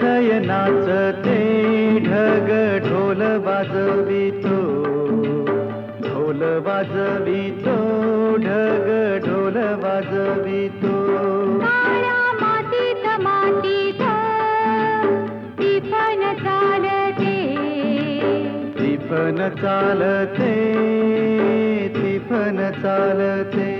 थय नाचते ढग ढोल वाजवितो, ढोल वाजवितो ढग ढोल वाजवितो. काळ्या मातीत मातीत टिपण चालते, टिपण चालते, टिपण चालते.